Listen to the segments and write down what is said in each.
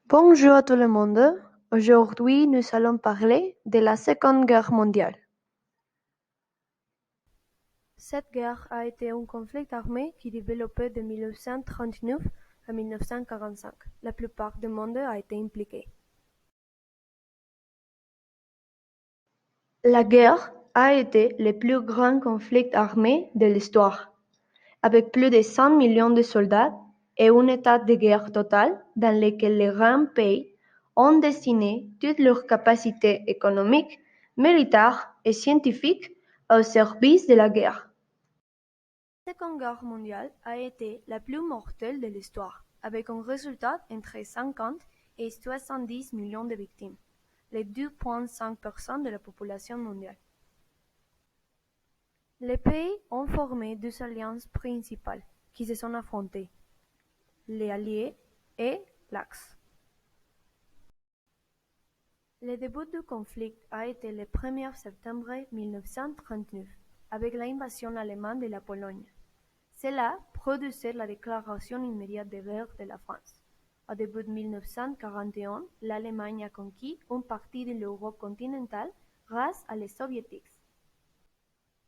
Bonjour à tout le monde. Aujourd'hui, nous allons parler de la Seconde Guerre mondiale. Cette guerre a été un conflit armé qui développé de 1939 à 1945. La plupart du monde a été impliqué. La guerre a été le plus grand conflit armé de l'histoire, avec plus de 100 millions de soldats et un état de guerre total dans lequel les grands pays ont destiné toutes leurs capacités économiques, militaires et scientifiques au service de la guerre. La Seconde Guerre mondiale a été la plus mortelle de l'histoire, avec un résultat entre 50 et 70 millions de victimes, les 2,5% de la population mondiale. Les pays ont formé deux alliances principales qui se sont affrontées, les Alliés et l'Axe. Le début du conflit a été le 1er septembre 1939, avec l'invasion allemande de la Pologne. Cela produisait la déclaration immédiate de guerre de la France. Au début de 1941, l'Allemagne a conquis une partie de l'Europe continentale grâce à les soviétiques.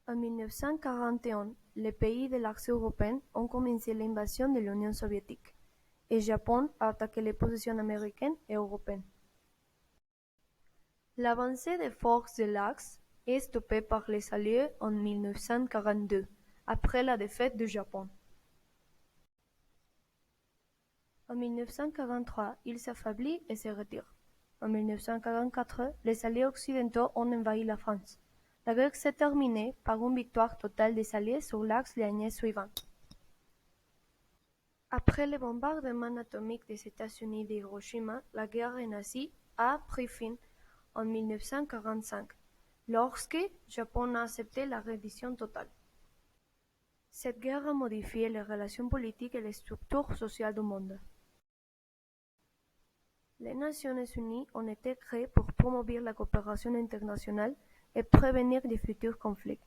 En 1941, les pays de l'axe européen ont commencé l'invasion de l'Union soviétique, et le Japon a attaqué les positions américaines et européennes. L'avancée des forces de l'Axe est stoppée par les Alliés en 1942, après la défaite du Japon. En 1943, il s'affaiblit et se retire. En 1944, les Alliés occidentaux ont envahi la France. La guerre s'est terminée par une victoire totale des Alliés sur l'Axe l'année suivante. Après le bombardement atomique des États-Unis d'Hiroshima, la guerre nazie a pris fin en 1945, lorsque le Japon a accepté la reddition totale. Cette guerre a modifié les relations politiques et les structures sociales du monde. Les Nations unies ont été créées pour promouvoir la coopération internationale et prévenir de futurs conflits.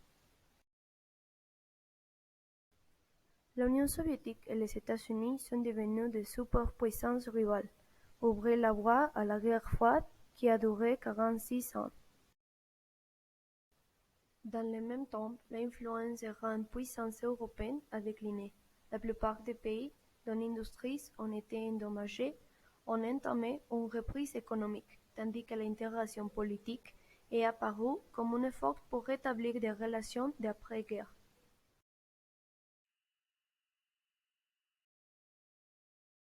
L'Union soviétique et les États-Unis sont devenus des superpuissances rivales, ouvrant la voie à la guerre froide qui a duré 46 ans. Dans le même temps, l'influence des grandes puissances européennes a décliné. La plupart des pays dont l'industrie ont été endommagées ont entamé une reprise économique, tandis que l'intégration politique est apparue comme un effort pour rétablir des relations d'après-guerre.